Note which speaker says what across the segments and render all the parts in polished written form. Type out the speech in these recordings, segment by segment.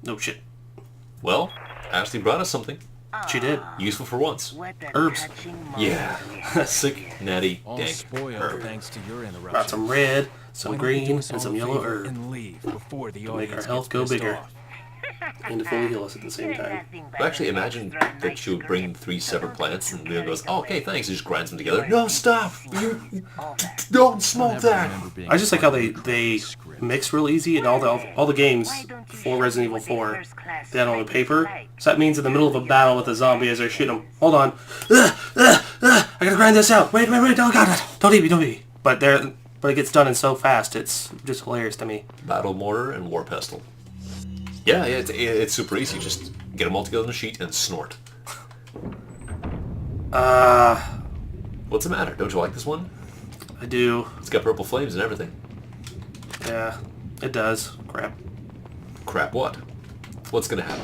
Speaker 1: No shit.
Speaker 2: Well, Ashley brought us something.
Speaker 1: She did.
Speaker 2: Useful for once.
Speaker 1: Herbs.
Speaker 2: Yeah. Sick, natty,
Speaker 3: All
Speaker 2: dank
Speaker 3: spoiled
Speaker 2: herb.
Speaker 3: thanks to your interruption.
Speaker 1: Brought some red, some
Speaker 3: Why don't we
Speaker 1: green,
Speaker 3: do
Speaker 1: and
Speaker 3: us all
Speaker 1: some
Speaker 3: a
Speaker 1: yellow
Speaker 3: favor
Speaker 1: herb.
Speaker 3: and leave before the
Speaker 1: To make our
Speaker 3: audience
Speaker 1: health
Speaker 3: gets
Speaker 1: go
Speaker 3: pissed
Speaker 1: bigger.
Speaker 3: off.
Speaker 1: And to fully heal us at the same time.
Speaker 2: But actually, imagine that she would bring 3 separate plants, and Leon goes, "Oh, okay, thanks," and just grinds them together. No, stop! You don't smoke that!
Speaker 1: I just like how they mix real easy, and all the games before Resident Evil 4, they had on the paper. So that means in the middle of a battle with a zombie as they're shooting them, hold on, I gotta grind this out. Wait, oh god, don't eat me. But it gets done in so fast, it's just hilarious to me.
Speaker 2: Battle mortar and war pestle. Yeah, it's super easy. Just get them all together on a sheet and snort. What's the matter? Don't you like this one?
Speaker 1: I do.
Speaker 2: It's got purple flames and everything.
Speaker 1: Yeah, it does. Crap.
Speaker 2: Crap what? What's gonna happen?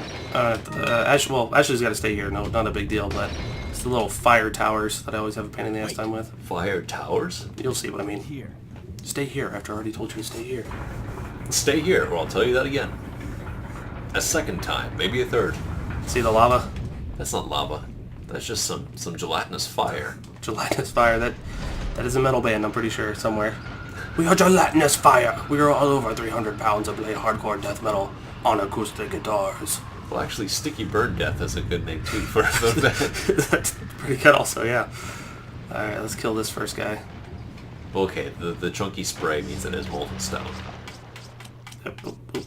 Speaker 1: Ashley's got to stay here. No, not a big deal, but it's the little fire towers that I always have a pain in the ass time with.
Speaker 2: Fire towers?
Speaker 1: You'll see what I mean.
Speaker 3: Here.
Speaker 1: Stay here after I already told you to stay here.
Speaker 2: Stay here, or I'll tell you that again. A second time, maybe a third.
Speaker 1: See the lava?
Speaker 2: That's not lava. That's just some gelatinous fire.
Speaker 1: Gelatinous fire. That is a metal band, I'm pretty sure, somewhere. We are Gelatinous Fire. We are all over 300 pounds of play hardcore death metal on acoustic guitars.
Speaker 2: Well, actually, Sticky Bird Death is a good name, too, for the band.
Speaker 1: That's pretty good also, yeah. Alright, let's kill this first guy.
Speaker 2: Okay, the chunky spray means it is molten stone.
Speaker 1: Yep, oop, oop.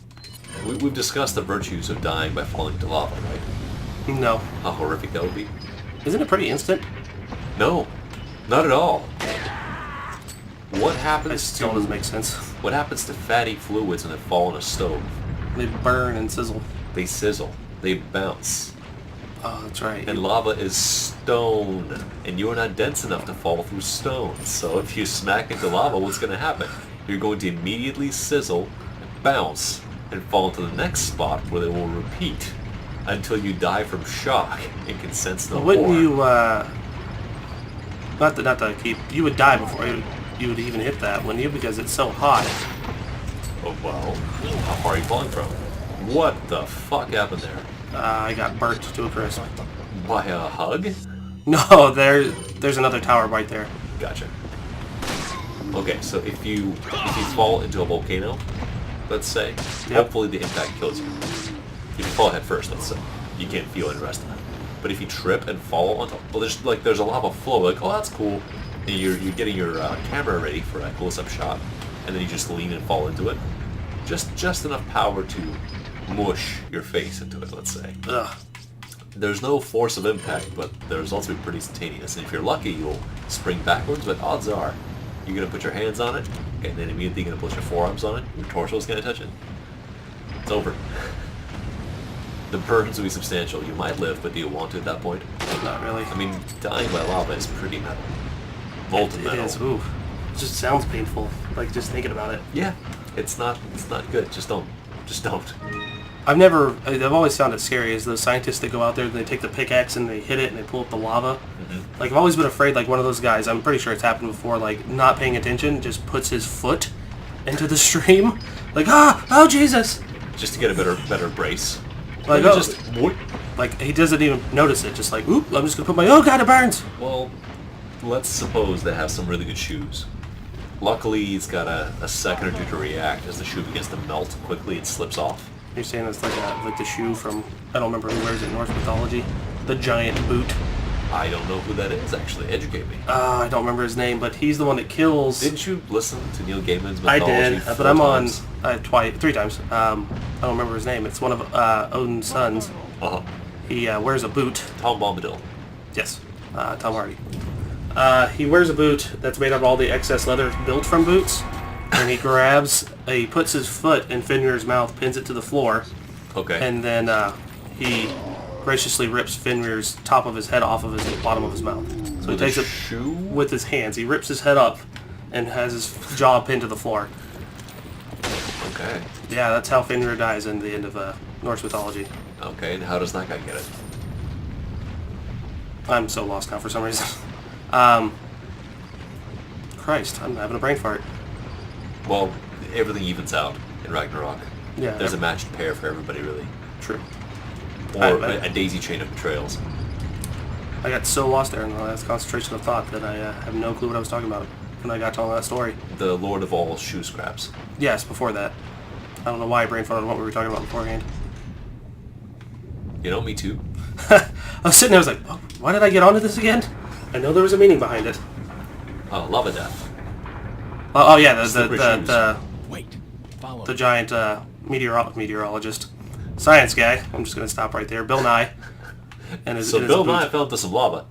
Speaker 2: We've discussed the virtues of dying by falling into lava, right?
Speaker 1: No.
Speaker 2: How horrific that would be.
Speaker 1: Isn't it pretty instant?
Speaker 2: No, not at all. What
Speaker 1: It
Speaker 2: happens
Speaker 1: still doesn't make sense.
Speaker 2: What happens to fatty fluids when they fall on a stove?
Speaker 1: They burn and sizzle.
Speaker 2: They sizzle. They bounce.
Speaker 1: Oh, that's right.
Speaker 2: And lava is stone, and you are not dense enough to fall through stone. So if you smack into lava, what's going to happen? You're going to immediately sizzle, bounce, and fall into the next spot where they will repeat until you die from shock and can sense no more.
Speaker 1: Wouldn't you, not to keep, you would die before you would even hit that, wouldn't you? Because it's so hot.
Speaker 2: Oh, well, how far are you falling from? What the fuck happened there?
Speaker 1: I got burnt to a crisp.
Speaker 2: By a hug?
Speaker 1: No, there's another tower right there.
Speaker 2: Gotcha. Okay, so if you fall into a volcano, let's say, hopefully the impact kills you. If you fall head first, let's say, you can't feel any rest of it. But if you trip and fall on top, well, there's a lava flow, like, oh, that's cool. And you're getting your camera ready for a close-up shot, and then you just lean and fall into it. Just enough power to mush your face into it, let's say.
Speaker 1: Ugh.
Speaker 2: There's no force of impact, but the results will be pretty instantaneous. And if you're lucky, you'll spring backwards, but odds are you're going to put your hands on it, and then immediately you're going to put your forearms on it, your torso's going to touch it. It's over. The burns will be substantial. You might live, but do you want to at that point?
Speaker 1: Not really.
Speaker 2: I mean, dying by lava is pretty metal. Molten metal.
Speaker 1: It is. Ooh. It just sounds painful. Like just thinking about it.
Speaker 2: Yeah, it's not good. Just don't.
Speaker 1: I've always found it scary is those scientists that go out there and they take the pickaxe and they hit it and they pull up the lava. Mm-hmm. Like I've always been afraid like one of those guys, I'm pretty sure it's happened before, like not paying attention, just puts his foot into the stream. Like, oh Jesus!
Speaker 2: Just to get a better brace.
Speaker 1: Like, like he doesn't even notice it, just like, oop, I'm just gonna put oh god, it burns!
Speaker 2: Well, let's suppose they have some really good shoes. Luckily, he's got a second or two to react as the shoe begins to melt quickly and slips off.
Speaker 1: You're saying it's like the shoe from, I don't remember who wears it in Norse mythology. The giant boot.
Speaker 2: I don't know who that is, actually. Educate me.
Speaker 1: I don't remember his name, but he's the one that kills...
Speaker 2: Didn't you listen to Neil Gaiman's mythology?
Speaker 1: I did, but I'm times? On... three times. I don't remember his name. It's one of Odin's sons.
Speaker 2: Uh-huh.
Speaker 1: He wears a boot.
Speaker 2: Tom Bombadil.
Speaker 1: Yes, Tom Hardy. He wears a boot that's made out of all the excess leather built from boots, and he puts his foot in Fenrir's mouth, pins it to the floor,
Speaker 2: okay,
Speaker 1: and then he graciously rips Fenrir's top of his head off of the bottom of his mouth. So he takes it with his hands. He rips his head up and has his jaw pinned to the floor.
Speaker 2: Okay.
Speaker 1: Yeah, that's how Fenrir dies in the end of Norse mythology.
Speaker 2: Okay, and how does that guy get it?
Speaker 1: I'm so lost now for some reason. Christ, I'm having a brain fart.
Speaker 2: Well, everything evens out in Ragnarok.
Speaker 1: Yeah.
Speaker 2: There's a matched pair for everybody, really.
Speaker 1: True.
Speaker 2: Or a daisy chain of betrayals.
Speaker 1: I got so lost there in the last concentration of thought that I have no clue what I was talking about when I got to all that story.
Speaker 2: The Lord of all shoe scraps.
Speaker 1: Yes, before that. I don't know why I brain farted on what we were talking about beforehand.
Speaker 2: You know, me too.
Speaker 1: I was sitting there, I was like, oh, why did I get onto this again? I know there was a meaning behind it.
Speaker 2: Lava death.
Speaker 1: Oh yeah,
Speaker 3: Wait. Follow
Speaker 1: the
Speaker 3: me.
Speaker 1: giant meteorologist. Science guy. I'm just going to stop right there. Bill Nye. And his
Speaker 2: So Bill
Speaker 1: boot.
Speaker 2: Nye fell into some lava.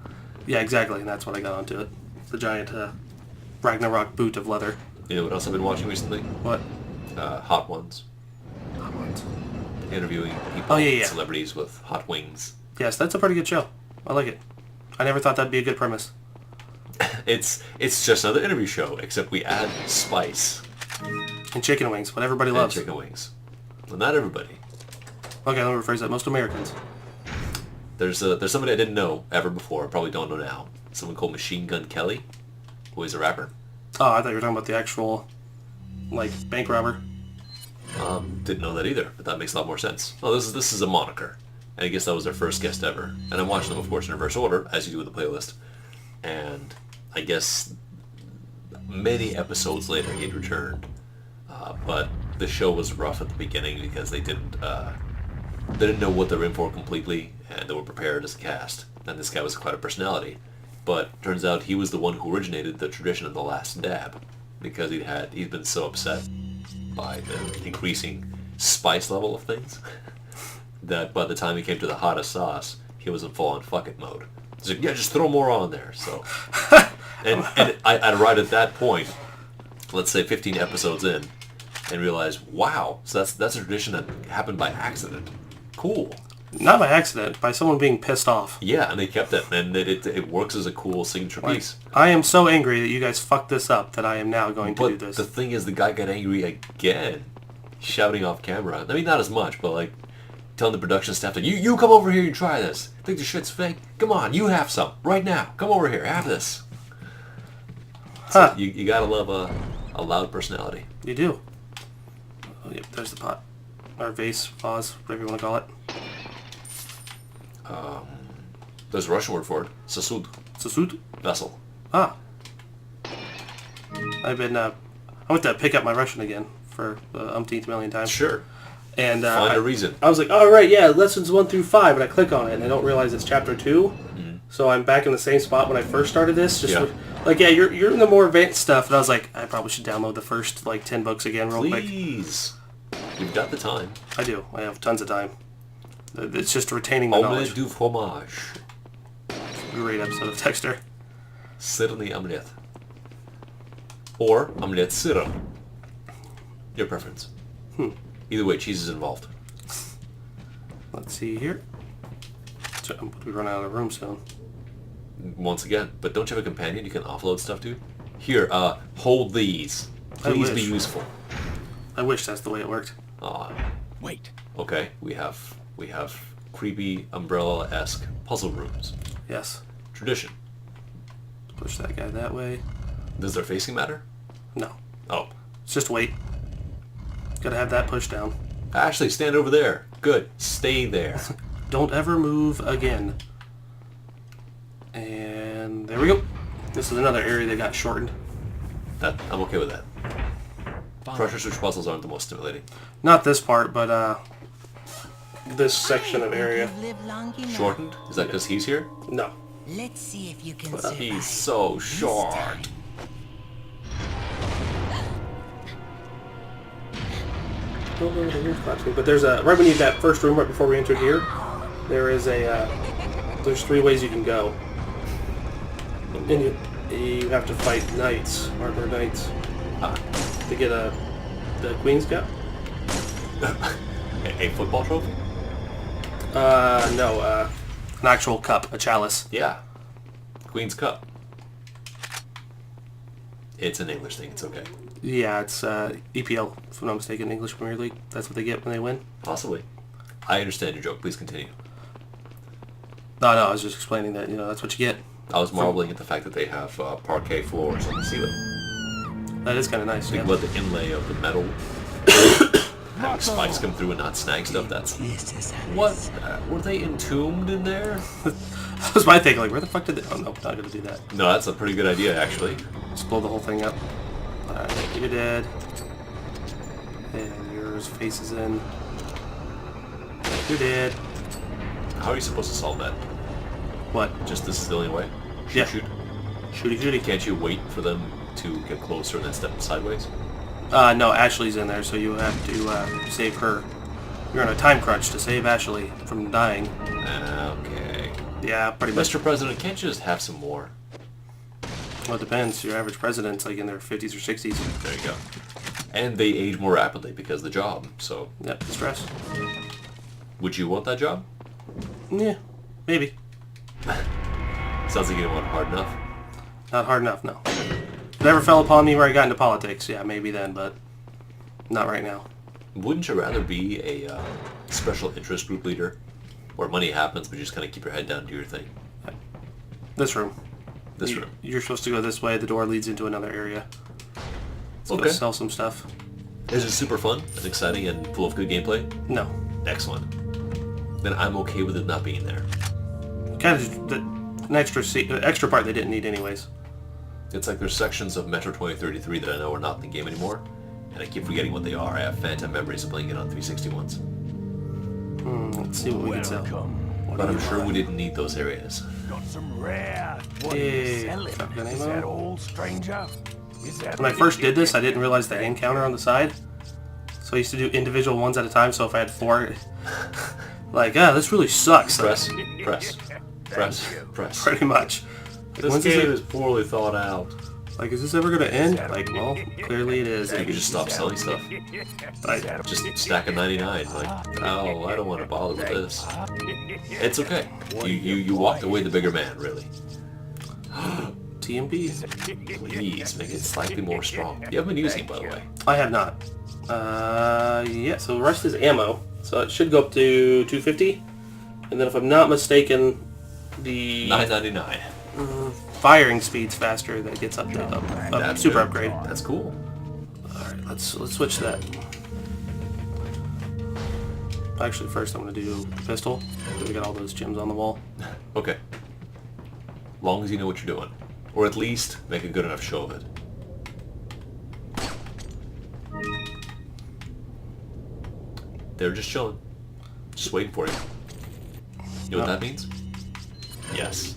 Speaker 1: Yeah, exactly, and that's when I got onto it. The giant Ragnarok boot of leather.
Speaker 2: You know what else I've been watching recently?
Speaker 1: What?
Speaker 2: Hot Ones.
Speaker 1: Hot Ones.
Speaker 2: Interviewing people,
Speaker 1: Oh, yeah.
Speaker 2: celebrities with hot wings.
Speaker 1: Yes, that's a pretty good show. I like it. I never thought that'd be a good premise.
Speaker 2: It's just another interview show, except we add spice.
Speaker 1: And chicken wings, what everybody
Speaker 2: And
Speaker 1: loves.
Speaker 2: chicken wings. Well, not everybody.
Speaker 1: Okay, let me rephrase that. Most Americans.
Speaker 2: There's somebody I didn't know ever before, probably don't know now. Someone called Machine Gun Kelly, who is a rapper.
Speaker 1: Oh, I thought you were talking about the actual, like, bank robber.
Speaker 2: Didn't know that either, but that makes a lot more sense. Oh, this is a moniker. And I guess that was their first guest ever. And I'm watching them, of course, in reverse order, as you do with the playlist. And I guess many episodes later he'd returned. But the show was rough at the beginning because they didn't know what they were in for completely, and they were prepared as a cast. And this guy was quite a personality. But turns out he was the one who originated the tradition of the last dab, because he'd been so upset by the increasing spice level of things that by the time he came to the hottest sauce, he was in full-on fuck it mode. He's like, yeah, just throw more on there. So, and I right at that point, let's say 15 episodes in, and realize, wow, so that's a tradition that happened by accident. Cool.
Speaker 1: Not by accident, by someone being pissed off.
Speaker 2: Yeah, and they kept it, and it works as a cool signature piece.
Speaker 1: I am so angry that you guys fucked this up that I am now going to do
Speaker 2: But
Speaker 1: this.
Speaker 2: the thing is, the guy got angry again, shouting off camera. I mean, not as much, but like telling the production staff, that you come over here and try this. Think the shit's fake? Come on, you have some right now. Come over here, have this. So
Speaker 1: Huh.
Speaker 2: you gotta love a loud personality.
Speaker 1: You do. Oh, yep, there's the pot. Or vase, vase, whatever you want to call it.
Speaker 2: There's a Russian word for it. Sasud.
Speaker 1: Sasud?
Speaker 2: Vessel.
Speaker 1: Ah. I went to pick up my Russian again for the umpteenth million times.
Speaker 2: Sure.
Speaker 1: And
Speaker 2: Find a reason.
Speaker 1: I was like, all right, yeah, lessons 1 through 5, and I click on it, and I don't realize it's chapter 2.
Speaker 2: Mm-hmm.
Speaker 1: So I'm back in the same spot when I first started this. Just
Speaker 2: Yeah.
Speaker 1: like, yeah, you're in the more advanced stuff, and I was like, I probably should download the first 10 books again real quick.
Speaker 2: Please. You've got the time.
Speaker 1: I do. I have tons of time. It's just retaining the
Speaker 2: Omelette
Speaker 1: knowledge.
Speaker 2: du fromage.
Speaker 1: Great episode of Texter.
Speaker 2: Syrny omelette. Or omelette syrup. Your preference. Either way, cheese is involved.
Speaker 1: Let's see here. So, we run out of room soon.
Speaker 2: Once again, but don't you have a companion you can offload stuff to? Here, hold these.
Speaker 1: I
Speaker 2: Please be
Speaker 1: wish.
Speaker 2: useful.
Speaker 1: I wish that's the way it worked.
Speaker 3: Wait.
Speaker 2: Okay, we have creepy umbrella-esque puzzle rooms.
Speaker 1: Yes.
Speaker 2: Tradition.
Speaker 1: Push that guy that way.
Speaker 2: Does their facing matter?
Speaker 1: No.
Speaker 2: Oh.
Speaker 1: It's just wait. Gotta have that pushed down.
Speaker 2: Ashley, stand over there. Good. Stay there.
Speaker 1: Don't ever move again. And there we go. This is another area that got shortened.
Speaker 2: I'm okay with that.
Speaker 3: Follow.
Speaker 2: Pressure switch puzzles aren't the most stimulating.
Speaker 1: Not this part, but this section of area.
Speaker 4: Live long enough.
Speaker 2: Shortened? Is that because he's here?
Speaker 1: No.
Speaker 4: Let's see if you can survive.
Speaker 2: He's so short.
Speaker 1: But there's a right when you get that first room right before we entered here. There is there's 3 ways you can go, and you have to fight knights, armor knights, to get the Queen's Cup.
Speaker 2: A football trophy?
Speaker 1: No, an actual cup, a chalice.
Speaker 2: Yeah. Queen's Cup. It's an English thing, it's okay.
Speaker 1: Yeah, it's EPL, if I'm not mistaken, English Premier League. That's what they get when they win.
Speaker 2: Possibly. I understand your joke, please continue.
Speaker 1: No, I was just explaining that, that's what you get.
Speaker 2: I was marveling at the fact that they have parquet floors on the ceiling.
Speaker 1: That is kind of nice,
Speaker 2: Think
Speaker 1: yeah.
Speaker 2: about the inlay of the metal having spikes come through and not snag stuff. That's what were they entombed in there?
Speaker 1: That was my thing. Like, where the fuck did they? Oh no, not gonna do that.
Speaker 2: No, that's a pretty good idea actually.
Speaker 1: Just blow the whole thing up. Alright, you're dead. And yours faces in. You're dead.
Speaker 2: How are you supposed to solve that?
Speaker 1: What?
Speaker 2: Just this is the only way?
Speaker 1: Yeah.
Speaker 2: Shoot.
Speaker 1: Shooty shooty.
Speaker 2: Can't you wait for them to get closer and then step sideways?
Speaker 1: No, Ashley's in there, so you have to save her. You're on a time crunch to save Ashley from dying.
Speaker 2: Okay.
Speaker 1: Yeah, pretty much.
Speaker 2: Mr. President, can't you just have some more?
Speaker 1: Well, it depends. Your average president's like in their 50s or 60s.
Speaker 2: There you go. And they age more rapidly because of the job, so...
Speaker 1: Yep, stress.
Speaker 2: Would you want that job?
Speaker 1: Yeah, maybe.
Speaker 2: Sounds like you don't want it hard enough.
Speaker 1: Not hard enough, no. Never fell upon me where I got into politics. Yeah, maybe then, but not right now.
Speaker 2: Wouldn't you rather be a special interest group leader? Where money happens, but you just kind of keep your head down and do your thing?
Speaker 1: This room.
Speaker 2: This room.
Speaker 1: You're supposed to go this way. The door leads into another area. Let's go
Speaker 2: Okay.
Speaker 1: sell some stuff.
Speaker 2: Is it super fun and exciting and full of good gameplay?
Speaker 1: No.
Speaker 2: Excellent. Then I'm okay with it not being there.
Speaker 1: Kind of an extra part they didn't need anyways.
Speaker 2: It's like there's sections of Metro 2033 that I know are not in the game anymore, and I keep forgetting what they are. I have phantom memories of playing it on 361s.
Speaker 1: Let's see what we can sell.
Speaker 2: But I'm sure we didn't need those areas.
Speaker 5: Got some rare. What
Speaker 1: Yeah,
Speaker 5: are you selling?
Speaker 1: shotgun
Speaker 5: Is
Speaker 1: ammo.
Speaker 5: that all, stranger? Is that
Speaker 1: When I first did this, I didn't realize the hand counter on the side. So I used to do individual ones at a time, so if I had 4... Like, this really sucks.
Speaker 2: Press, press, press, press.
Speaker 1: Pretty much. Like,
Speaker 2: This
Speaker 1: when's
Speaker 2: game
Speaker 1: this,
Speaker 2: is poorly thought out.
Speaker 1: like, is this ever going to end? Like, well, clearly it is.
Speaker 2: You could just stop selling stuff. Just stack a 99. Like, oh, I don't want to bother with this. It's okay. You walked away the bigger man, really.
Speaker 1: TMP.
Speaker 2: Please make it slightly more strong. You haven't been using it, by the way.
Speaker 1: I have not. Yeah, so the rest is ammo. So it should go up to 250. And then if I'm not mistaken, the
Speaker 2: $9.99.
Speaker 1: firing speed's faster. That gets up
Speaker 2: That's
Speaker 1: super
Speaker 2: good.
Speaker 1: upgrade.
Speaker 2: That's cool.
Speaker 1: Alright, let's switch to that. Actually, first I'm going to do pistol. Because we got all those gems on the wall.
Speaker 2: Okay. Long as you know what you're doing. Or at least make a good enough show of it. They're just chilling. Just waiting for you. You know what that means? Yes.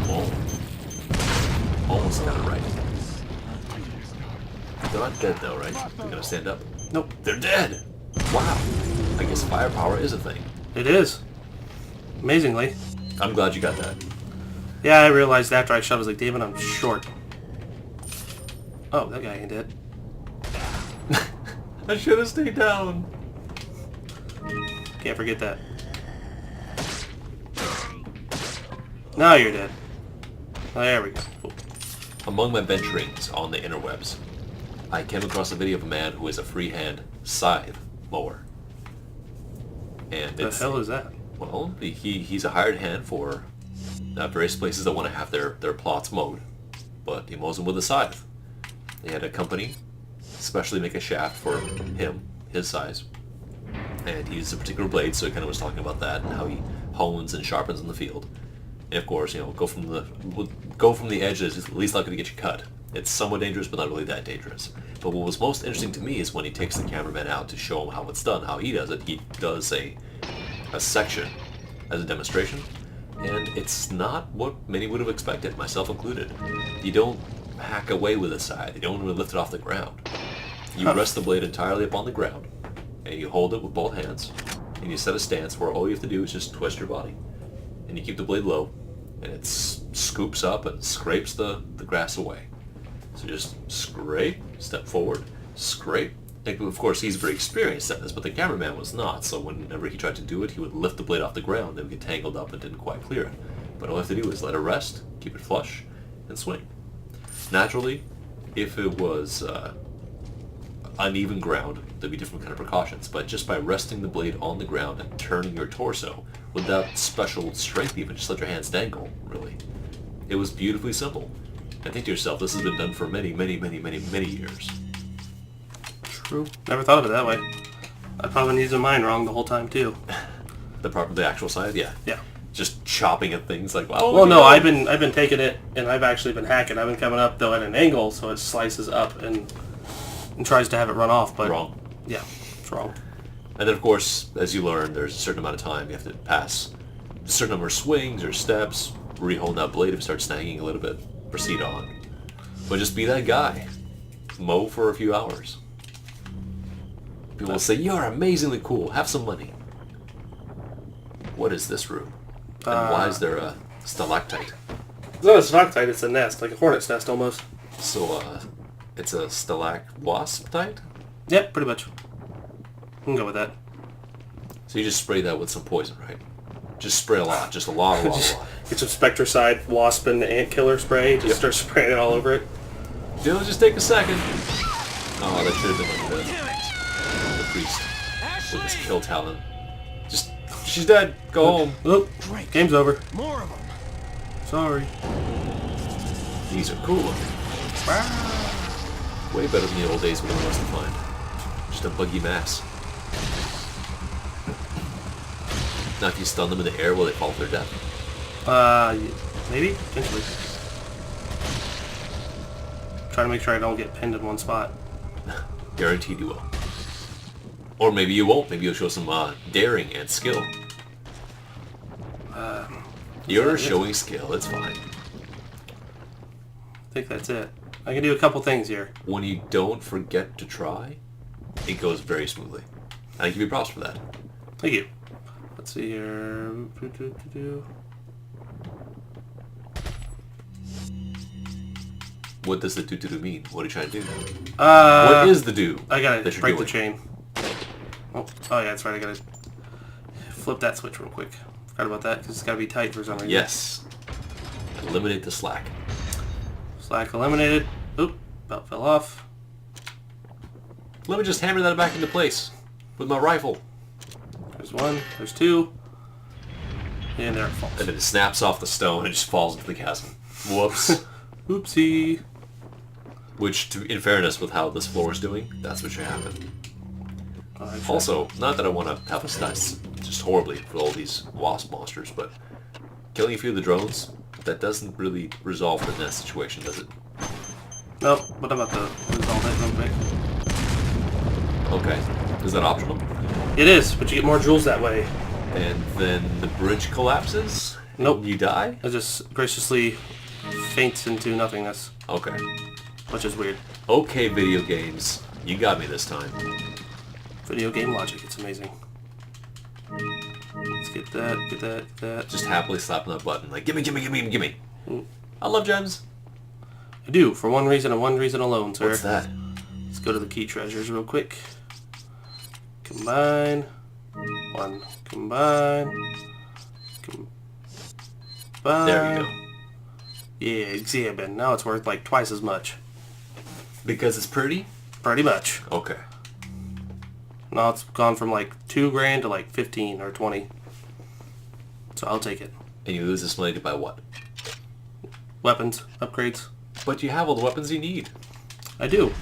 Speaker 2: Oh. Almost got it right. They're not dead though, right? They're gonna stand up?
Speaker 1: Nope.
Speaker 2: They're dead! Wow. I guess firepower is a thing.
Speaker 1: It is. Amazingly.
Speaker 2: I'm glad you got that.
Speaker 1: Yeah, I realized after I shot, I was like, David, I'm short. Oh, that guy ain't dead.
Speaker 2: I should have stayed down.
Speaker 1: Can't forget that. Now you're dead. Oh, there we go. Cool.
Speaker 2: Among my venturings on the interwebs, I came across a video of a man who is a freehand scythe mower. And
Speaker 1: The
Speaker 2: it's,
Speaker 1: hell is that?
Speaker 2: well, he's a hired hand for various places that want to have their plots mowed. But he mows them with a scythe. They had a company specially make a shaft for him, his size. And he uses a particular blade, so he kind of was talking about that and how he hones and sharpens in the field. And of course, you know, go from the edge is least likely to get you cut. It's somewhat dangerous, but not really that dangerous. But what was most interesting to me is when he takes the cameraman out to show him how it's done, how he does it. He does a section as a demonstration, and it's not what many would have expected, myself included. You don't hack away with a scythe. You don't really lift it off the ground. You rest the blade entirely upon the ground, and you hold it with both hands, and you set a stance where all you have to do is just twist your body. And you keep the blade low, and it scoops up and scrapes the grass away. So just scrape, step forward, scrape. And of course, he's very experienced at this, but the cameraman was not, so whenever he tried to do it, he would lift the blade off the ground and get tangled up and didn't quite clear it. But all you have to do is let it rest, keep it flush, and swing. Naturally, if it was uneven ground, there'd be different kind of precautions, but just by resting the blade on the ground and turning your torso, without special strength even, just let your hands dangle, really. It was beautifully simple. And think to yourself, this has been done for many, many, many, many, many years.
Speaker 1: True. Never thought of it that way. I've probably been using mine wrong the whole time too.
Speaker 2: The actual side, yeah.
Speaker 1: Yeah.
Speaker 2: Just chopping at things like, wow.
Speaker 1: Well, no, I've been taking it, and I've actually been hacking. I've been coming up though at an angle, so it slices up and tries to have it run off, but
Speaker 2: Wrong.
Speaker 1: Yeah, it's wrong.
Speaker 2: And then, of course, as you learn, there's a certain amount of time you have to pass a certain number of swings or steps, re-hold that blade if it starts snagging a little bit, proceed on. But just be that guy. Mow for a few hours. People will say, you're amazingly cool, have some money. What is this room? And why is there a stalactite?
Speaker 1: It's not a stalactite, it's a nest, like a hornet's nest almost.
Speaker 2: So, it's a wasp-tite?
Speaker 1: Yep, pretty much. We can go with that.
Speaker 2: So you just spray that with some poison, right? Just spray a lot, just a lot.
Speaker 1: Get some Spectricide, wasp, and ant killer spray. Just start spraying it all over it.
Speaker 2: It'll just take a second. Oh, that should have been like the priest with his kill talent. Just, she's dead. Go home.
Speaker 1: Oop, game's over.
Speaker 3: More of them.
Speaker 1: Sorry.
Speaker 2: These are cool looking. Way better than the old days when it was to find. Just a buggy mass. Now if you stun them in the air, will they fall to their death?
Speaker 1: Maybe? Potentially. Try to make sure I don't get pinned in one spot.
Speaker 2: Guaranteed you will. Or maybe you won't. Maybe you'll show some daring and skill. You're showing skill, it's fine.
Speaker 1: I think that's it. I can do a couple things here.
Speaker 2: When you don't forget to try, it goes very smoothly. And I give you props for that.
Speaker 1: Thank you. Let's see here.
Speaker 2: What does the do mean? What are you trying to do?
Speaker 1: What
Speaker 2: What is the do?
Speaker 1: I gotta
Speaker 2: that you're
Speaker 1: break the
Speaker 2: doing?
Speaker 1: chain. Oh yeah, that's right. I gotta flip that switch real quick. Forgot about that because it's gotta be tight for some reason.
Speaker 2: Yes. Eliminate the slack.
Speaker 1: Slack eliminated. Oop, about fell off.
Speaker 2: Let me just hammer that back into place with my rifle.
Speaker 1: There's one. There's two. And there it falls.
Speaker 2: And then it snaps off the stone and just falls into the chasm. Whoops.
Speaker 1: Oopsie.
Speaker 2: Which, in fairness with how this floor is doing, that's what should happen.
Speaker 1: Alright,
Speaker 2: Also, not that I want to have us die just horribly with all these wasp monsters, but killing a few of the drones, that doesn't really resolve the nest situation, does it?
Speaker 1: Nope, but I'm about to resolve it real quick.
Speaker 2: Okay. Is that optional?
Speaker 1: It is, but you get more jewels that way.
Speaker 2: And then the bridge collapses?
Speaker 1: Nope.
Speaker 2: And you die?
Speaker 1: It just graciously faints into nothingness,
Speaker 2: Okay.
Speaker 1: which is weird.
Speaker 2: Okay, video games. You got me this time.
Speaker 1: Video game logic, it's amazing. Let's get that, get that, get that.
Speaker 2: Just happily slapping that button. Like, gimme, gimme, gimme, gimme. I love gems.
Speaker 1: I do, for one reason and one reason alone, sir.
Speaker 2: What's that?
Speaker 1: Let's go to the key treasures real quick. Combine. One. Combine. Combine.
Speaker 2: There you go.
Speaker 1: Yeah, examine. Now it's worth like twice as much.
Speaker 2: Because it's pretty?
Speaker 1: Pretty much.
Speaker 2: Okay.
Speaker 1: Now it's gone from like $2,000 to like 15 or 20. So I'll take it.
Speaker 2: And you lose this money to buy what?
Speaker 1: Weapons, upgrades.
Speaker 2: But you have all the weapons you need.
Speaker 1: I do.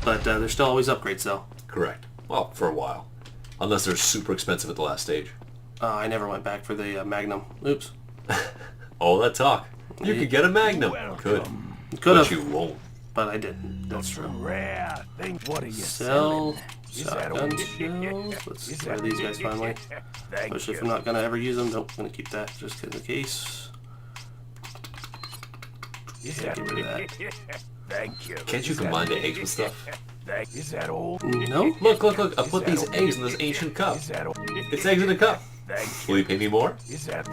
Speaker 1: But there's still always upgrades though.
Speaker 2: Correct. Well, for a while. Unless they're super expensive at the last stage.
Speaker 1: I never went back for the Magnum. Oops.
Speaker 2: All that talk. You could get a Magnum. Could.
Speaker 1: Could
Speaker 2: But
Speaker 1: have,
Speaker 2: you won't.
Speaker 1: but I didn't. That's true.
Speaker 5: Rare thing. What are you
Speaker 1: Sell
Speaker 5: selling? Is that
Speaker 1: shotgun
Speaker 5: all?
Speaker 1: shells. Let's
Speaker 5: Is
Speaker 1: try
Speaker 5: that-
Speaker 1: these guys finally.
Speaker 5: Thank
Speaker 1: Especially
Speaker 5: you.
Speaker 1: if I'm not gonna ever use them. Nope, I'm gonna keep that just in the case.
Speaker 5: Is
Speaker 1: Yeah,
Speaker 5: that
Speaker 1: get rid of that.
Speaker 5: Thank you.
Speaker 2: Can't you
Speaker 5: Is that-
Speaker 2: combine the eggs with stuff?
Speaker 5: Is that all?
Speaker 1: No?
Speaker 2: Look, look, look. I put these eggs in this ancient cup.
Speaker 5: Is that all?
Speaker 2: It's eggs in a cup.
Speaker 5: Thank
Speaker 2: Will you pay me more?
Speaker 5: you. Is that?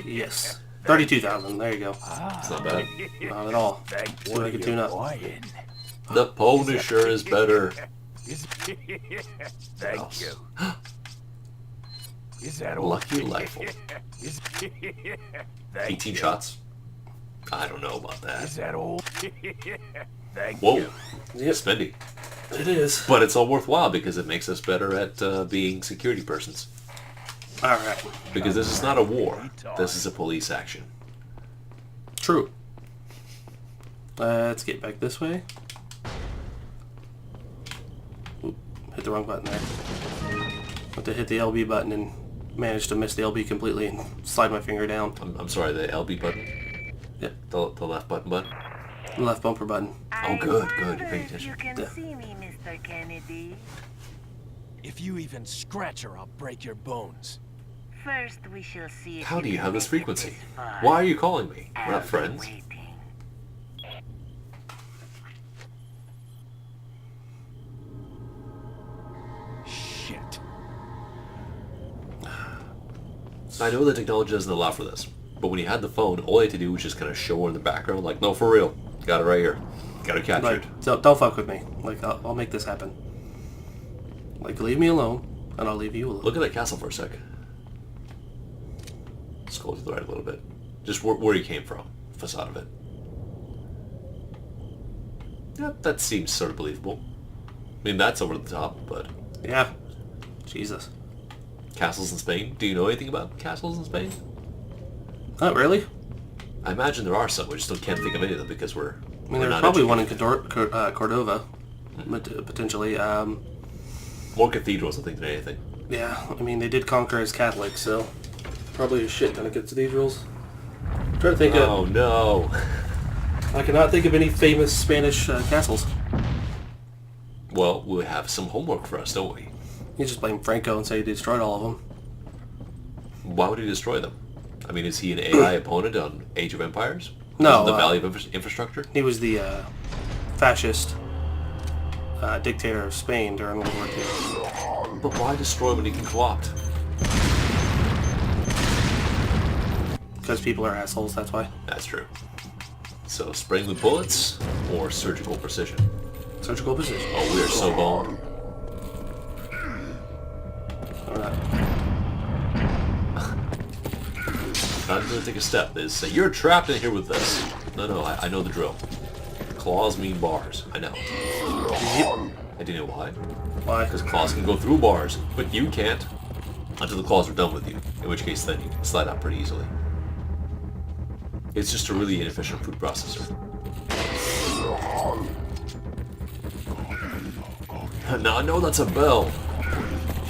Speaker 1: Yes. 32,000. There you go.
Speaker 2: It's not bad.
Speaker 1: Not at all.
Speaker 5: Thank
Speaker 1: See what I can tune up.
Speaker 5: buying?
Speaker 2: The Punisher is better.
Speaker 5: Is, thank
Speaker 2: else?
Speaker 5: you. Is that all?
Speaker 2: Lucky rifle.
Speaker 5: Is,
Speaker 2: 18 shots? I don't know about
Speaker 5: Is
Speaker 2: that.
Speaker 5: that all? Thank
Speaker 2: Whoa.
Speaker 5: you.
Speaker 1: Yep,
Speaker 2: Spendy.
Speaker 1: it is.
Speaker 2: But it's all worthwhile because it makes us better at being security persons.
Speaker 1: Alright.
Speaker 2: Because this is not a war. This is a police action.
Speaker 1: True. Let's get back this way. Oop, hit the wrong button there. Went to hit the LB button and managed to miss the LB completely and slide my finger down.
Speaker 2: I'm sorry, the LB button?
Speaker 1: Yep.
Speaker 2: The left button button?
Speaker 1: The left bumper button.
Speaker 2: Oh, good, good. You're paying attention.
Speaker 6: You can
Speaker 1: Yeah.
Speaker 6: see me, Mr. Kennedy.
Speaker 3: If you even scratch her, I'll break your bones.
Speaker 6: First, we shall see if
Speaker 2: How do you
Speaker 6: can
Speaker 2: have this
Speaker 6: make it
Speaker 2: frequency?
Speaker 6: this far.
Speaker 2: Why are you calling me? We're
Speaker 6: I'll
Speaker 2: not
Speaker 6: be
Speaker 2: friends.
Speaker 6: waiting.
Speaker 3: Shit.
Speaker 2: I know the technology doesn't allow for this, but when you had the phone, all you had to do was just kind of show her in the background, like, no, for real. Got it right here. Got it captured.
Speaker 1: Like, don't fuck with me. Like, I'll make this happen. Like, leave me alone, and I'll leave you alone.
Speaker 2: Look at that castle for a sec. Scroll to the right a little bit. Just where you came from. Facade of it. Yeah, that seems sort of believable. I mean, that's over the top, but...
Speaker 1: Yeah. Jesus.
Speaker 2: Castles in Spain? Do you know anything about castles in Spain?
Speaker 1: Not really.
Speaker 2: I imagine there are some. We just can't think of any of them because we're...
Speaker 1: I mean, there's probably one in Cordova, potentially.
Speaker 2: More cathedrals, I think, than anything.
Speaker 1: Yeah, I mean, they did conquer as Catholics, so probably a shit ton of cathedrals. I'm trying to think
Speaker 2: Oh, no.
Speaker 1: of... I cannot think of any famous Spanish castles.
Speaker 2: Well, we have some homework for us, don't we?
Speaker 1: You just blame Franco and say he destroyed all of them.
Speaker 2: Why would he destroy them? I mean, is he an AI opponent on Age of Empires?
Speaker 1: No,
Speaker 2: The value of infrastructure?
Speaker 1: He was the fascist dictator of Spain during World War II.
Speaker 2: But why destroy when he can co-opt?
Speaker 1: Because people are assholes, that's why.
Speaker 2: That's true. So, spraying with bullets or surgical precision?
Speaker 1: Surgical precision.
Speaker 2: Oh, we are so boned.
Speaker 1: Or not.
Speaker 2: Not going to take a step. They say, you're trapped in here with this. No, I know the drill. Claws mean bars. I know. I do know why.
Speaker 1: Why?
Speaker 2: Because claws can go through bars, but you can't. Until the claws are done with you. In which case, then you can slide out pretty easily. It's just a really inefficient food processor. Now I know that's a bell.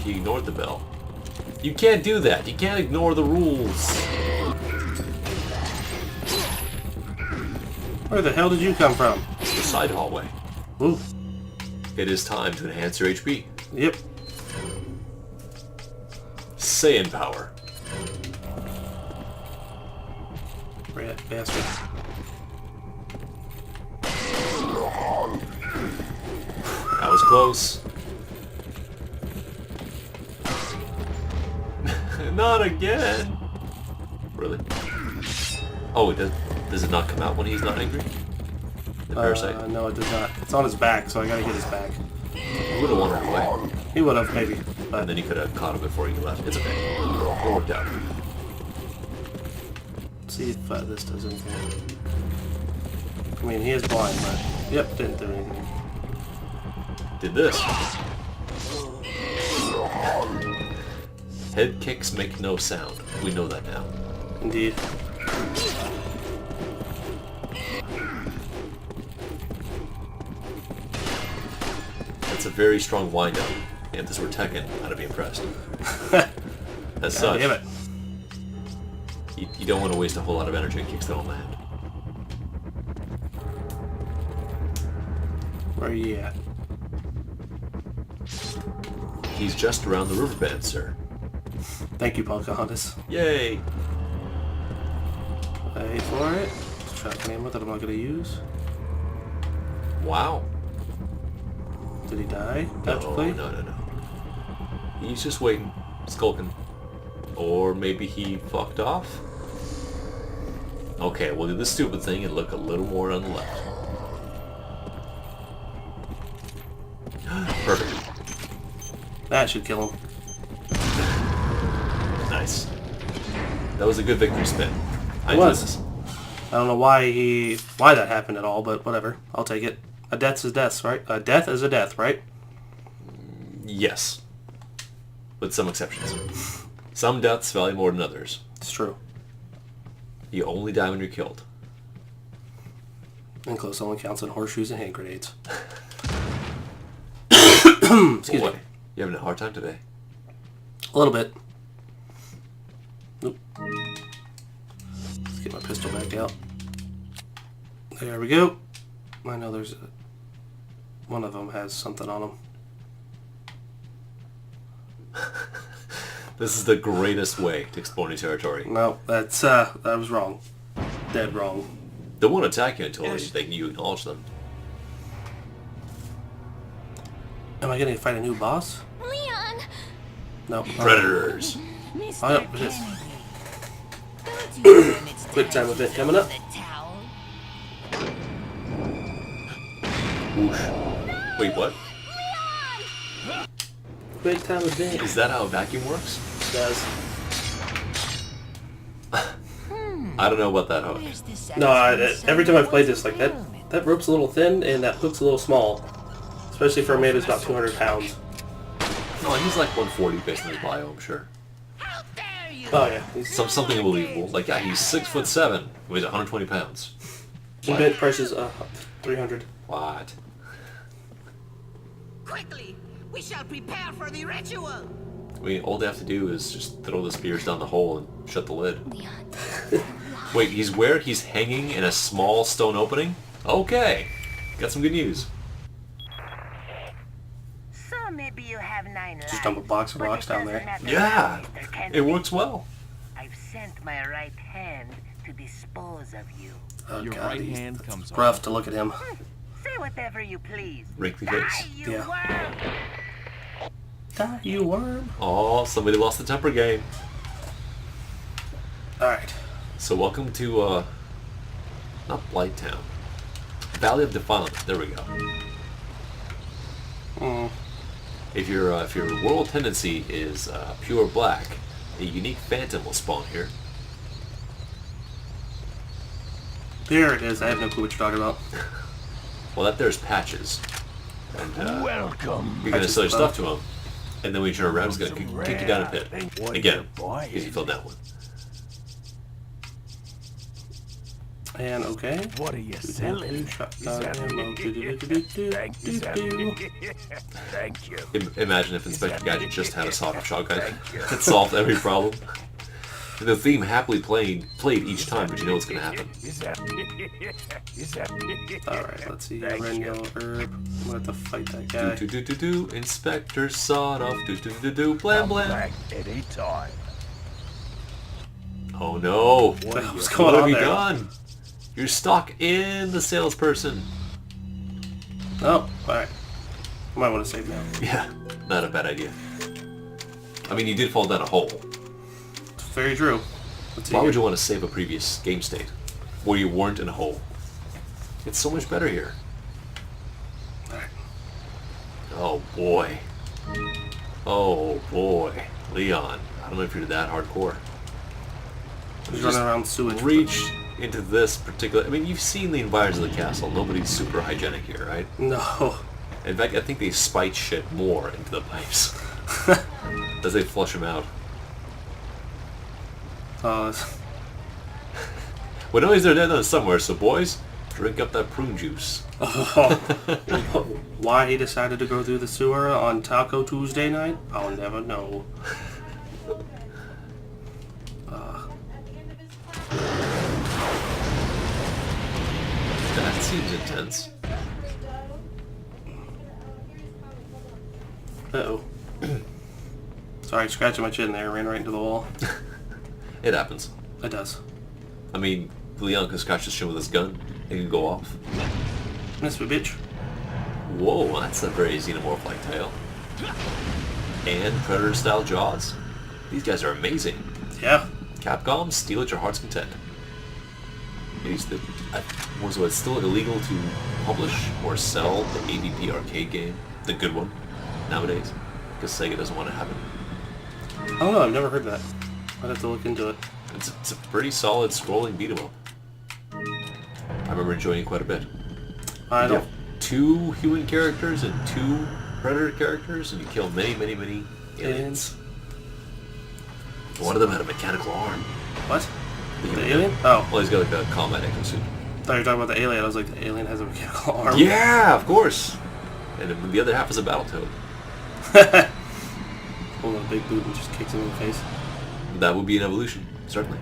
Speaker 2: He ignored the bell. You can't do that. You can't ignore the rules.
Speaker 1: Where the hell did you come from?
Speaker 2: The side hallway.
Speaker 1: Ooh.
Speaker 2: It is time to enhance your HP.
Speaker 1: Yep.
Speaker 2: Saiyan power.
Speaker 1: Rat bastard.
Speaker 2: That was close. Not again. Really? Oh, does it not come out when he's not angry? The parasite?
Speaker 1: No, it does not. It's on his back, so I gotta get his back.
Speaker 2: He would have wandered away.
Speaker 1: He would have, maybe. But
Speaker 2: And then you could have caught him before he left. It's okay. It worked out.
Speaker 1: let's see if this does anything. I mean, he is blind, but... Yep, didn't do anything.
Speaker 2: Did this. Head kicks make no sound. We know that now.
Speaker 1: Indeed.
Speaker 2: That's a very strong wind-up. If this were Tekken, I'd be impressed. As such,
Speaker 1: Damn it.
Speaker 2: you don't want to waste a whole lot of energy on kicks that don't land.
Speaker 1: Where are you at?
Speaker 2: He's just around the riverbed, sir.
Speaker 1: Thank you, Pocahontas.
Speaker 2: Yay!
Speaker 1: Wait for it. Let's try a name that I'm not gonna use.
Speaker 2: Wow.
Speaker 1: Did he die?
Speaker 2: No,
Speaker 1: Magically?
Speaker 2: no. He's just waiting, skulking. Or maybe he fucked off? Okay, we'll do this stupid thing and look a little more on the left. Perfect.
Speaker 1: That should kill him.
Speaker 2: Nice. That was a good victory spin. I
Speaker 1: It
Speaker 2: enjoyed
Speaker 1: was.
Speaker 2: this.
Speaker 1: I don't know why that happened at all, but whatever. I'll take it. A death is death, right? A death is a death, right?
Speaker 2: Yes. With some exceptions. Some deaths value more than others.
Speaker 1: It's true.
Speaker 2: You only die when you're killed.
Speaker 1: And close only counts on horseshoes and hand grenades. Excuse
Speaker 2: Boy,
Speaker 1: me.
Speaker 2: you having a hard time today?
Speaker 1: A little bit. Nope. Let's get my pistol back out. There we go. I know there's one of them has something on them.
Speaker 2: This is the greatest way to explore new territory.
Speaker 1: No, that's that was wrong. Dead wrong.
Speaker 2: They won't attack you until you acknowledge them.
Speaker 1: Am I gonna fight a new boss?
Speaker 4: Leon!
Speaker 1: No.
Speaker 2: Predators.
Speaker 4: Mr.
Speaker 1: Oh, it is.
Speaker 4: Kennedy. Don't you learn it's
Speaker 1: Quick time event coming up.
Speaker 4: the towel?
Speaker 2: Whoosh. Wait, what?
Speaker 1: Quick time event.
Speaker 2: Is that how a vacuum works?
Speaker 1: Does.
Speaker 2: I don't know about that hook.
Speaker 4: Where's the
Speaker 1: No,
Speaker 4: satisfying
Speaker 1: every time I've played
Speaker 4: sound?
Speaker 1: this, like that rope's a little thin and that hook's a little small, especially for a man who's about 200 pounds.
Speaker 2: No, he's like 140 based on his bio, I'm sure.
Speaker 4: How dare you!
Speaker 1: Oh yeah, he's
Speaker 2: Something unbelievable. Like, yeah, he's 6'7", weighs 120 pounds.
Speaker 1: bench presses 300.
Speaker 2: What?
Speaker 4: Quickly! We shall prepare for the ritual!
Speaker 2: I mean, all they have to do is just throw the spears down the hole and shut the lid.
Speaker 4: Leon.
Speaker 2: Wait, he's where? He's hanging in a small stone opening? Okay. Got some good news.
Speaker 6: So maybe you have 9 lives.
Speaker 1: Just dump a box of
Speaker 6: but
Speaker 1: rocks
Speaker 6: it
Speaker 1: down
Speaker 6: doesn't
Speaker 1: there.
Speaker 6: matter,
Speaker 2: Yeah.
Speaker 6: Mr. Kennedy.
Speaker 2: It works well.
Speaker 6: I've sent my right hand to dispose of you.
Speaker 1: Oh
Speaker 3: Your
Speaker 1: god,
Speaker 3: right
Speaker 1: he's
Speaker 3: hand comes off.
Speaker 1: rough to look at him.
Speaker 6: Say whatever you please.
Speaker 2: Wrinkly
Speaker 6: Die,
Speaker 2: face.
Speaker 6: you
Speaker 1: Yeah.
Speaker 6: worm!
Speaker 1: Die, you worm.
Speaker 2: Oh, somebody lost the temper game.
Speaker 1: Alright.
Speaker 2: So welcome to, not Blighttown. Valley of Defilement. There we go. If your world tendency is pure black, a unique phantom will spawn here.
Speaker 1: There it is. I have no clue what you're talking about.
Speaker 2: Well, that there's Patches. And
Speaker 5: Welcome.
Speaker 2: you're gonna
Speaker 1: Patches
Speaker 2: sell your
Speaker 1: above.
Speaker 2: stuff to him. And then when you turn around, he's gonna kick you down a pit.
Speaker 5: What
Speaker 2: Again,
Speaker 5: you buying?
Speaker 2: because you fell down one.
Speaker 1: And okay.
Speaker 5: What are you selling?
Speaker 1: Shotgun ammo.
Speaker 5: Thank you. Thank you.
Speaker 2: Imagine if Inspector Gadget just had a sawed-off shotgun.
Speaker 5: Thank you.
Speaker 2: It solved every problem. The theme happily played each time, but you know what's gonna happen.
Speaker 5: Is that?
Speaker 1: Alright, let's see.
Speaker 5: Thank
Speaker 1: Red
Speaker 5: you.
Speaker 1: yellow herb. I'm gonna have to fight that guy.
Speaker 2: Do. Inspector sawed-off. Do. Blam
Speaker 5: Come
Speaker 2: blam.
Speaker 5: back anytime.
Speaker 2: Oh no!
Speaker 1: What the hell's
Speaker 2: What
Speaker 1: going
Speaker 2: have
Speaker 1: on
Speaker 2: you
Speaker 1: there?
Speaker 2: done? You're stuck in the salesperson.
Speaker 1: Oh, alright. I might want to save now.
Speaker 2: Yeah, not a bad idea. I mean, you did fall down a hole.
Speaker 1: It's very true. Let's see.
Speaker 2: Why would
Speaker 1: here.
Speaker 2: you want to save a previous game state where you weren't in a hole? It's so much better here.
Speaker 1: Alright.
Speaker 2: Oh boy. Oh boy. Leon, I don't know if you're that hardcore.
Speaker 1: He's running around sewage.
Speaker 2: Reach into this particular... I mean, you've seen the environs of the castle. Nobody's super hygienic here, right?
Speaker 1: No.
Speaker 2: In fact, I think they spite shit more into the pipes as they flush them out. Well, no, they're dead somewhere, so boys, drink up that prune juice.
Speaker 1: Why he decided to go through the sewer on Taco Tuesday night, I'll never know.
Speaker 2: That seems intense.
Speaker 1: Uh-oh. Sorry, scratching my chin there. Ran right into the wall.
Speaker 2: It happens.
Speaker 1: It does.
Speaker 2: I mean, Leon can scratch his chin with his gun. It can go off.
Speaker 1: Miss me, bitch.
Speaker 2: Whoa, that's a very xenomorph-like tail. And Predator-style jaws. These guys are amazing.
Speaker 1: Yeah.
Speaker 2: Capcom, steal at your heart's content. It's still illegal to publish or sell the AVP arcade game, the good one, nowadays, because Sega doesn't want to have it.
Speaker 1: I don't know. I've never heard that. I'd have to look into it.
Speaker 2: It's a pretty solid scrolling beat 'em up. I remember enjoying it quite a bit.
Speaker 1: I
Speaker 2: You
Speaker 1: don't.
Speaker 2: have 2 human characters and 2 predator characters, and you kill many aliens. One of them had a mechanical arm.
Speaker 1: What? The alien? Oh.
Speaker 2: Well, he's got like a combat exosuit.
Speaker 1: thought you were talking about the alien. I was like, the alien has a mechanical arm.
Speaker 2: Yeah, of course. And then the other half is a battle toad.
Speaker 1: Hold on a big boot and just kicks him in the face.
Speaker 2: That would be an evolution, certainly.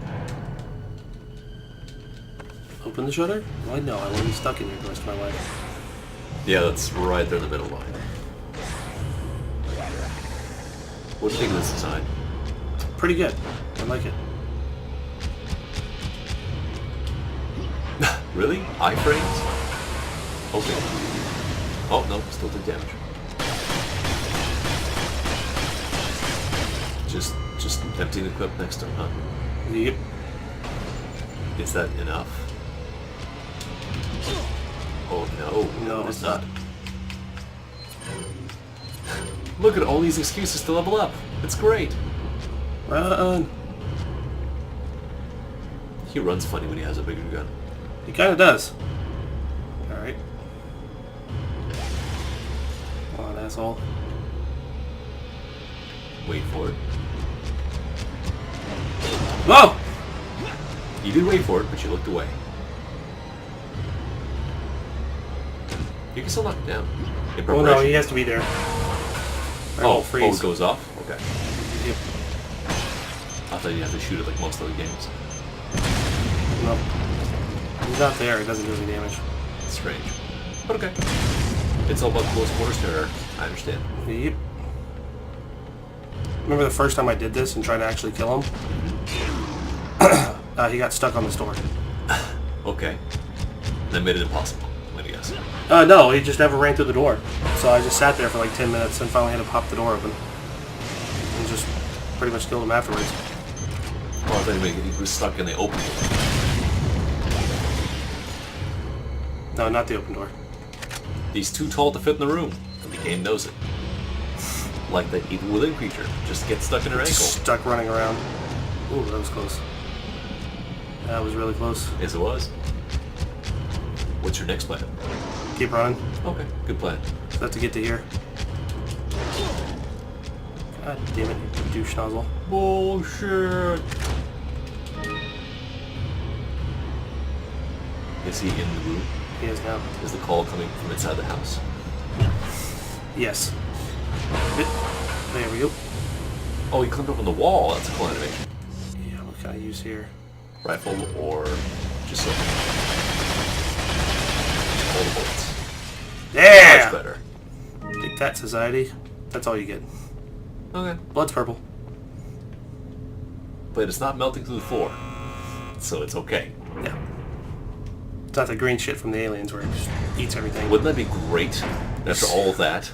Speaker 1: Open the shutter? Why no? I want to be stuck in here the rest of my life.
Speaker 2: Yeah, that's right there in the middle line. What do you think of this design?
Speaker 1: Pretty good. I like it.
Speaker 2: Really? Iframes? Okay. Oh, no, still took damage. Just emptying the clip next to him, huh?
Speaker 1: Yep.
Speaker 2: Is that enough? Oh no,
Speaker 1: No,
Speaker 2: it's
Speaker 1: it's
Speaker 2: not. Look at all these excuses to level up. It's great.
Speaker 1: Run!
Speaker 2: He runs funny when he has a bigger gun.
Speaker 1: He kind of does. Alright. Come on, asshole.
Speaker 2: Wait for it.
Speaker 1: Whoa!
Speaker 2: You did wait for it, but you looked away. You can still knock it down. In
Speaker 1: Oh no,
Speaker 2: preparation.
Speaker 1: he has to be there.
Speaker 2: Oh,
Speaker 1: freeze.
Speaker 2: it goes off? Okay.
Speaker 1: Yep.
Speaker 2: I thought you had to shoot it like most other games.
Speaker 1: No. He's not there, it doesn't do any damage.
Speaker 2: Strange. But okay. It's all about close quarters terror. I understand.
Speaker 1: Yep. Remember the first time I did this and tried to actually kill him? He got stuck on this door.
Speaker 2: Okay. That made it impossible, I guess.
Speaker 1: No, he just never ran through the door. So I just sat there for like 10 minutes and finally had to pop the door open. And just pretty much killed him afterwards.
Speaker 2: Oh, I thought he was stuck in the open door.
Speaker 1: No, not the open door.
Speaker 2: He's too tall to fit in the room, and the game knows it. Like the evil within creature. Just get stuck in her ankle.
Speaker 1: Stuck running around. Ooh, that was close. That was really close.
Speaker 2: Yes, it was. What's your next plan?
Speaker 1: Keep running.
Speaker 2: Okay, good plan.
Speaker 1: So have to get to here. God damn it, you douche nozzle.
Speaker 2: Bullshit. Is he in the room?
Speaker 1: He is now.
Speaker 2: Is the call coming from inside the house?
Speaker 1: Yes. There we go.
Speaker 2: Oh, he climbed up on the wall. That's a cool animation.
Speaker 1: Yeah, what can I use here?
Speaker 2: Rifle or just so. All the bullets.
Speaker 1: Yeah!
Speaker 2: Much better.
Speaker 1: Take that, society. That's all you get.
Speaker 2: Okay.
Speaker 1: Blood's purple.
Speaker 2: But it's not melting through the floor. So it's okay.
Speaker 1: Yeah. It's not the green shit from the aliens where it just eats everything.
Speaker 2: Wouldn't that be great after all of that?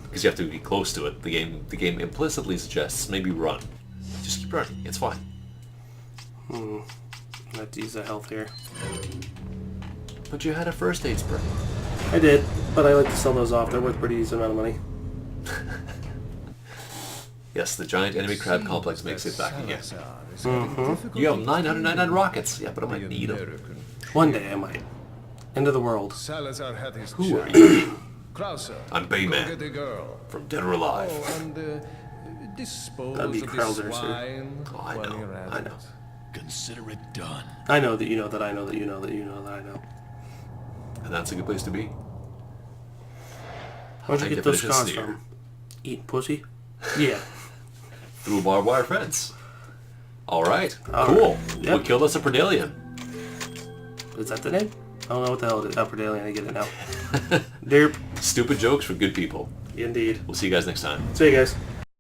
Speaker 2: Because you have to be close to it. The game implicitly suggests maybe run. Just keep running. It's fine.
Speaker 1: I have to use that health here.
Speaker 2: But you had a first aid spray.
Speaker 1: I did, but I like to sell those off. They're worth a pretty decent amount of money.
Speaker 2: Yes, the giant enemy crab complex makes it back again.
Speaker 1: Mm-hmm.
Speaker 2: You have 999 rockets. Yeah, but I might need them.
Speaker 1: One day I might. End of the world.
Speaker 5: Salazar had his
Speaker 2: Who are
Speaker 5: chance.
Speaker 2: you?
Speaker 5: Krauser,
Speaker 2: I'm
Speaker 5: go get
Speaker 2: Bayman,
Speaker 5: the girl.
Speaker 2: from Dead or Alive.
Speaker 5: Oh, and dispose
Speaker 1: That'd be
Speaker 5: of
Speaker 1: Krauser,
Speaker 5: this
Speaker 1: sir.
Speaker 5: swine
Speaker 2: Oh, I
Speaker 5: while
Speaker 2: know,
Speaker 5: you're at
Speaker 2: I
Speaker 5: it.
Speaker 2: know.
Speaker 3: Consider it done.
Speaker 1: I know that you know that I know that you know that you know that I know.
Speaker 2: And that's a good place to be.
Speaker 1: Where'd you
Speaker 2: High
Speaker 1: get those
Speaker 2: definition
Speaker 1: scars
Speaker 2: sneer.
Speaker 1: from? Eating pussy? Yeah.
Speaker 2: Through a barbed wire fence. Alright,
Speaker 1: All
Speaker 2: cool.
Speaker 1: right. Yep.
Speaker 2: We killed us a Perdalian.
Speaker 1: Is that the name? I don't know what the hell it is. Upper Daily, I get it now. Derp.
Speaker 2: Stupid jokes for good people.
Speaker 1: Indeed.
Speaker 2: We'll see you guys next time.
Speaker 1: See you guys.